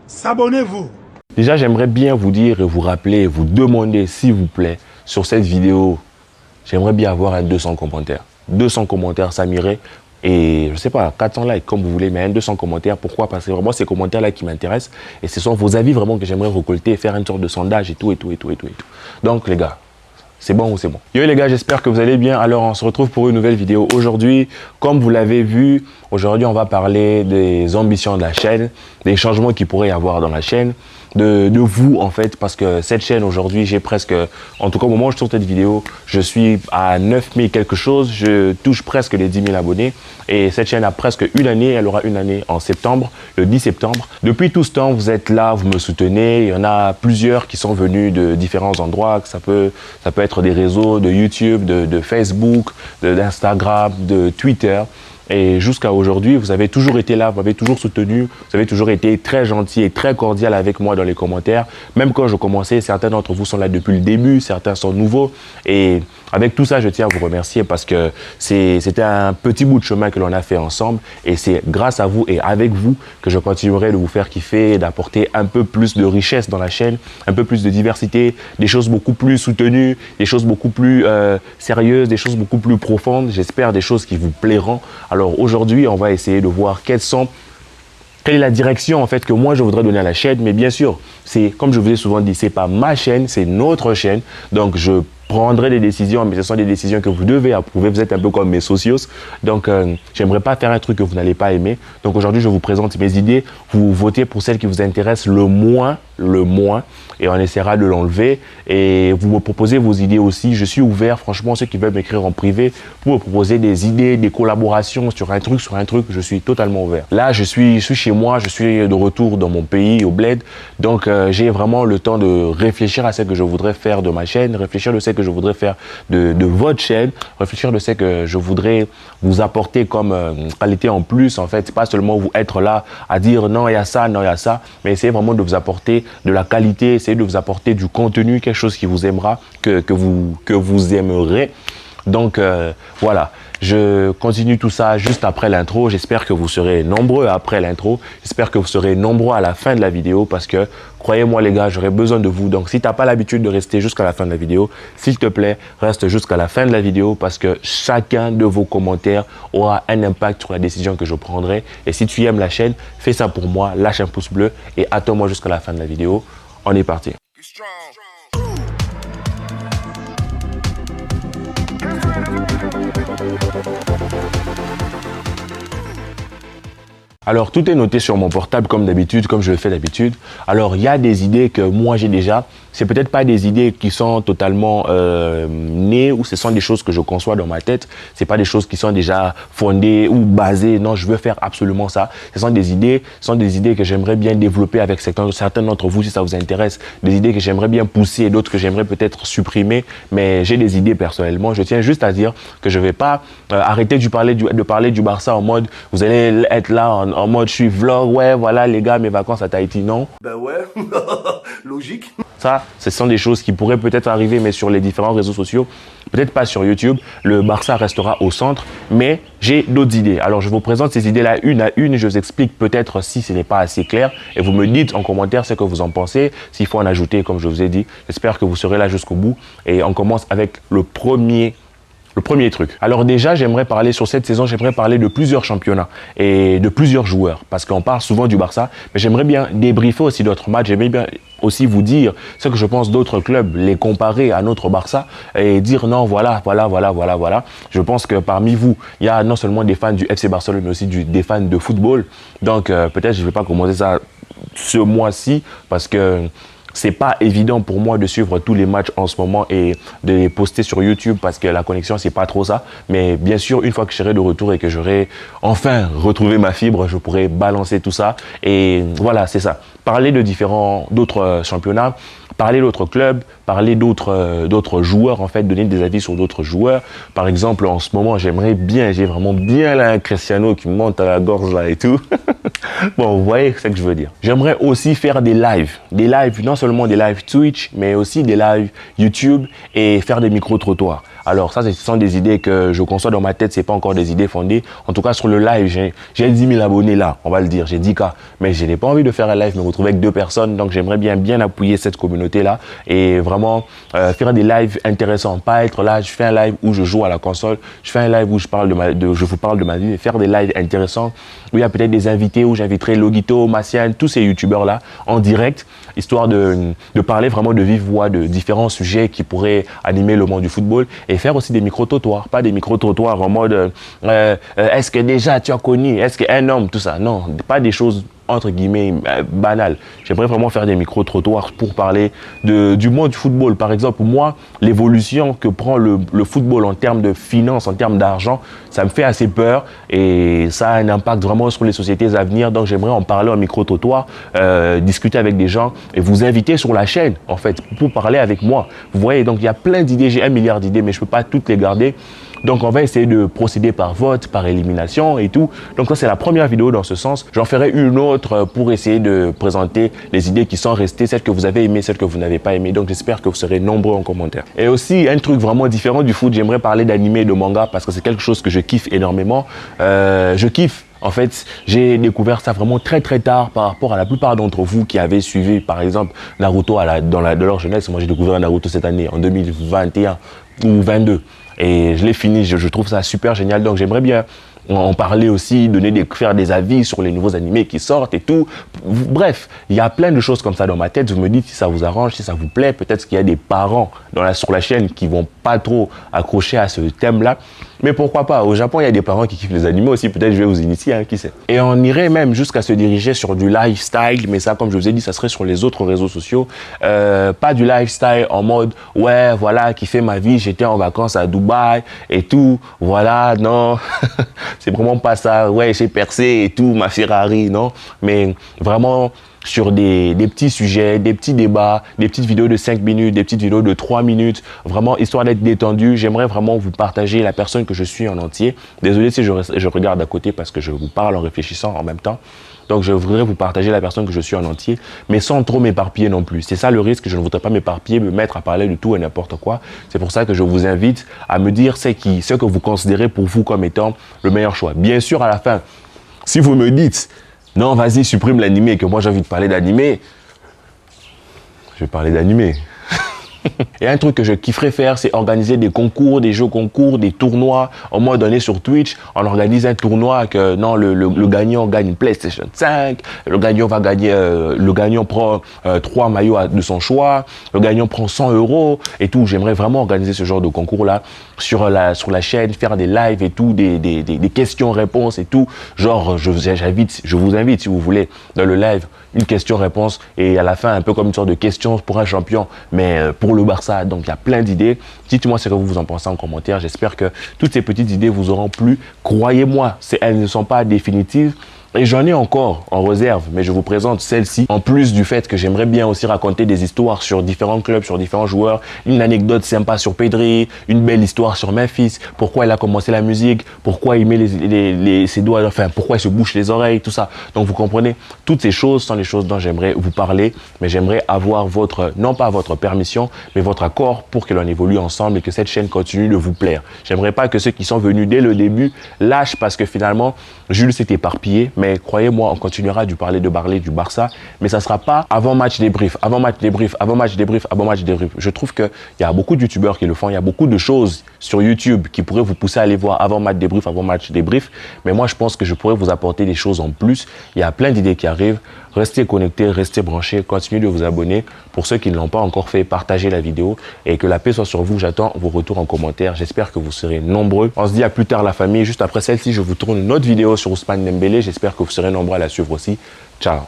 s'abonnez-vous. Déjà, j'aimerais bien vous dire et vous rappeler, vous demander, s'il vous plaît, sur cette vidéo, j'aimerais bien avoir un 200 commentaires. 200 commentaires, ça m'irait. Et je sais pas, 400 likes, comme vous voulez, mais un 200 commentaires. Pourquoi? Parce que vraiment, ces commentaires-là qui m'intéressent. Et ce sont vos avis vraiment que j'aimerais récolter, faire une sorte de sondage et tout. Donc, les gars, c'est bon ou c'est bon? Yo les gars, j'espère que vous allez bien. Alors, on se retrouve pour une nouvelle vidéo aujourd'hui. Comme vous l'avez vu, aujourd'hui, on va parler des ambitions de la chaîne, des changements qu'il pourrait y avoir dans la chaîne, de vous en fait, parce que cette chaîne aujourd'hui, j'ai presque, en tout cas au moment où je tourne cette vidéo, je suis à 9000 quelque chose, je touche presque les 10 000 abonnés et cette chaîne a presque une année, elle aura une année en septembre, le 10 septembre. Depuis tout ce temps, vous êtes là, vous me soutenez, il y en a plusieurs qui sont venus de différents endroits, ça peut être des réseaux de YouTube, de Facebook, d'Instagram, de Twitter. Et jusqu'à aujourd'hui, vous avez toujours été là, vous m'avez toujours soutenu, vous avez toujours été très gentil et très cordial avec moi dans les commentaires. Même quand je commençais, certains d'entre vous sont là depuis le début, certains sont nouveaux. Et avec tout ça, je tiens à vous remercier parce que c'était un petit bout de chemin que l'on a fait ensemble. Et c'est grâce à vous et avec vous que je continuerai de vous faire kiffer, d'apporter un peu plus de richesse dans la chaîne, un peu plus de diversité, des choses beaucoup plus soutenues, des choses beaucoup plus sérieuses, des choses beaucoup plus profondes. J'espère des choses qui vous plairont. Alors aujourd'hui, on va essayer de voir quelle est la direction en fait que moi je voudrais donner à la chaîne. Mais bien sûr, c'est comme je vous ai souvent dit, c'est pas ma chaîne, c'est notre chaîne. Donc je prendrai des décisions, mais ce sont des décisions que vous devez approuver. Vous êtes un peu comme mes socios. Donc j'aimerais pas faire un truc que vous n'allez pas aimer. Donc aujourd'hui, je vous présente mes idées. Vous votez pour celles qui vous intéressent le moins, et on essaiera de l'enlever. Et vous me proposez vos idées aussi. Je suis ouvert, franchement, ceux qui veulent m'écrire en privé pour me proposer des idées, des collaborations sur un truc, je suis totalement ouvert. Là, je suis chez moi, je suis de retour dans mon pays, au bled. Donc j'ai vraiment le temps de réfléchir à ce que je voudrais faire de ma chaîne, réfléchir de ce que je voudrais faire de votre chaîne, réfléchir de ce que je voudrais vous apporter comme qualité en plus. En fait, pas seulement vous être là à dire non, il y a ça, non, il y a ça, mais essayer vraiment de vous apporter de la qualité, essayer de vous apporter du contenu, quelque chose qui vous aimera, que vous aimerez. Donc voilà, je continue tout ça juste après l'intro. J'espère que vous serez nombreux après l'intro. J'espère que vous serez nombreux à la fin de la vidéo parce que, croyez-moi les gars, j'aurai besoin de vous. Donc si tu n'as pas l'habitude de rester jusqu'à la fin de la vidéo, s'il te plaît, reste jusqu'à la fin de la vidéo parce que chacun de vos commentaires aura un impact sur la décision que je prendrai. Et si tu aimes la chaîne, fais ça pour moi, lâche un pouce bleu et attends-moi jusqu'à la fin de la vidéo. On est parti. Alors, tout est noté sur mon portable comme d'habitude, comme je le fais d'habitude. Alors, il y a des idées que moi j'ai déjà. C'est peut-être pas des idées qui sont totalement nées ou ce sont des choses que je conçois dans ma tête. C'est pas des choses qui sont déjà fondées ou basées. Non, je veux faire absolument ça. Ce sont des idées que j'aimerais bien développer avec certains d'entre vous si ça vous intéresse. Des idées que j'aimerais bien pousser et d'autres que j'aimerais peut-être supprimer. Mais j'ai des idées personnellement. Je tiens juste à dire que je vais pas arrêter de parler du Barça en mode vous allez être là en mode je suis vlog, ouais, voilà les gars, mes vacances à Tahiti, non. Ben ouais, logique. Ça, ce sont des choses qui pourraient peut-être arriver, mais sur les différents réseaux sociaux, peut-être pas sur YouTube. Le Barça restera au centre, mais j'ai d'autres idées. Alors, je vous présente ces idées-là une à une. Je vous explique peut-être si ce n'est pas assez clair. Et vous me dites en commentaire ce que vous en pensez, s'il faut en ajouter, comme je vous ai dit. J'espère que vous serez là jusqu'au bout. Et on commence avec le premier truc. Alors déjà, j'aimerais parler sur cette saison, j'aimerais parler de plusieurs championnats et de plusieurs joueurs parce qu'on parle souvent du Barça, mais j'aimerais bien débriefer aussi d'autres matchs, j'aimerais bien aussi vous dire ce que je pense d'autres clubs, les comparer à notre Barça et dire non, voilà. Je pense que parmi vous, il y a non seulement des fans du FC Barcelone, mais aussi des fans de football. Donc peut-être je ne vais pas commencer ça ce mois-ci parce que c'est pas évident pour moi de suivre tous les matchs en ce moment et de les poster sur YouTube parce que la connexion, c'est pas trop ça. Mais bien sûr, une fois que je serai de retour et que j'aurai enfin retrouvé ma fibre, je pourrai balancer tout ça. Et voilà, c'est ça. Parler de d'autres championnats, parler d'autres clubs, parler d'autres joueurs, en fait, donner des avis sur d'autres joueurs. Par exemple, en ce moment, j'ai vraiment bien là un Cristiano qui me monte à la gorge là et tout. Bon, vous voyez ce que je veux dire. J'aimerais aussi faire des lives, non seulement des lives Twitch, mais aussi des lives YouTube et faire des micro-trottoirs. Alors ça, ce sont des idées que je conçois dans ma tête, c'est pas encore des idées fondées. En tout cas, sur le live, j'ai 10 000 abonnés là, on va le dire, j'ai 10K. Mais je n'ai pas envie de faire un live, me retrouver avec 2 personnes. Donc j'aimerais bien appuyer cette communauté-là et vraiment faire des lives intéressants. Pas être là, je fais un live où je joue à la console, je fais un live où je vous parle de ma vie, mais faire des lives intéressants où il y a peut-être des invités, où j'inviterai Logito, Massiane, tous ces youtubeurs-là en direct, histoire de parler vraiment de vive voix de différents sujets qui pourraient animer le monde du football et faire aussi des micro-trottoirs, pas des micro-trottoirs en mode est-ce que déjà tu as connu, est-ce qu'un homme, tout ça. Non, pas des choses entre guillemets banales. J'aimerais vraiment faire des micro-trottoirs pour parler du monde du football. Par exemple, moi, l'évolution que prend le football en termes de finances, en termes d'argent, ça me fait assez peur et ça a un impact vraiment sur les sociétés à venir. Donc, j'aimerais en parler en micro-trottoir, discuter avec des gens et vous inviter sur la chaîne, en fait, pour parler avec moi. Vous voyez, donc il y a plein d'idées, j'ai 1 milliard d'idées, mais je ne peux pas toutes les garder. Donc, on va essayer de procéder par vote, par élimination et tout. Donc, ça, c'est la première vidéo dans ce sens. J'en ferai une autre pour essayer de présenter les idées qui sont restées, celles que vous avez aimées, celles que vous n'avez pas aimées. Donc, j'espère que vous serez nombreux en commentaire. Et aussi, un truc vraiment différent du foot, j'aimerais parler d'animé et de manga parce que c'est quelque chose que je kiffe énormément. Je kiffe. En fait, j'ai découvert ça vraiment très tard par rapport à la plupart d'entre vous qui avaient suivi, par exemple, Naruto de leur jeunesse. Moi, j'ai découvert Naruto cette année, en 2021 ou 22. Et je l'ai fini, je trouve ça super génial. Donc, j'aimerais bien en parler aussi, faire des avis sur les nouveaux animés qui sortent et tout. Bref, il y a plein de choses comme ça dans ma tête. Vous me dites si ça vous arrange, si ça vous plaît. Peut-être qu'il y a des parents sur la chaîne qui vont pas trop accrocher à ce thème-là. Mais pourquoi pas? Au Japon, il y a des parents qui kiffent les animaux aussi. Peut-être je vais vous initier, hein, qui sait. Et on irait même jusqu'à se diriger sur du lifestyle. Mais ça, comme je vous ai dit, ça serait sur les autres réseaux sociaux. Pas du lifestyle en mode, ouais, voilà, kiffer ma vie. J'étais en vacances à Dubaï et tout. Voilà, non. C'est vraiment pas ça. Ouais, j'ai percé et tout, ma Ferrari, non. Mais vraiment sur des petits sujets, des petits débats, des petites vidéos de 5 minutes, des petites vidéos de 3 minutes, vraiment histoire d'être détendu. J'aimerais vraiment vous partager la personne que je suis en entier. Désolé si je regarde à côté parce que je vous parle en réfléchissant en même temps. Donc, je voudrais vous partager la personne que je suis en entier, mais sans trop m'éparpiller non plus. C'est ça le risque, je ne voudrais pas m'éparpiller, me mettre à parler de tout et n'importe quoi. C'est pour ça que je vous invite à me dire ce que vous considérez pour vous comme étant le meilleur choix. Bien sûr, à la fin, si vous me dites, non, vas-y, supprime l'animé, que moi j'ai envie de parler d'animé, je vais parler d'animé. Et un truc que je kifferais faire, c'est organiser des concours, des jeux concours, des tournois. À un moment donné sur Twitch, on organise un tournoi que non, le gagnant gagne une PlayStation 5, le gagnant va gagner, le gagnant prend 3 maillots de son choix, le gagnant prend 100 € et tout. J'aimerais vraiment organiser ce genre de concours-là sur la chaîne, faire des lives et tout, des questions-réponses et tout. Genre, je vous invite, si vous voulez, dans le live, une question-réponse et à la fin, un peu comme une sorte de question pour un champion, mais pour le Barça. Donc, il y a plein d'idées. Dites-moi ce que vous en pensez en commentaire. J'espère que toutes ces petites idées vous auront plu. Croyez-moi, elles ne sont pas définitives. Et j'en ai encore en réserve, mais je vous présente celle-ci. En plus du fait que j'aimerais bien aussi raconter des histoires sur différents clubs, sur différents joueurs, une anecdote sympa sur Pedri, une belle histoire sur Memphis, pourquoi il a commencé la musique, pourquoi il met ses doigts, enfin pourquoi il se bouche les oreilles, tout ça. Donc vous comprenez, toutes ces choses sont les choses dont j'aimerais vous parler, mais j'aimerais avoir non pas votre permission, mais votre accord pour que l'on évolue ensemble et que cette chaîne continue de vous plaire. J'aimerais pas que ceux qui sont venus dès le début lâchent parce que finalement, Jules s'est éparpillé. Mais croyez-moi, on continuera de parler du Barça, mais ça ne sera pas avant match débrief, avant match débrief, avant match débrief, avant match débrief. Je trouve qu'il y a beaucoup de youtubeurs qui le font, il y a beaucoup de choses sur YouTube qui pourraient vous pousser à aller voir avant match débrief, mais moi je pense que je pourrais vous apporter des choses en plus. Il y a plein d'idées qui arrivent. Restez connectés, restez branchés, continuez de vous abonner. Pour ceux qui ne l'ont pas encore fait, partagez la vidéo et que la paix soit sur vous. J'attends vos retours en commentaire. J'espère que vous serez nombreux. On se dit à plus tard la famille. Juste après celle-ci, je vous tourne une autre vidéo sur Ousmane Dembélé. J'espère que vous serez nombreux à la suivre aussi. Ciao.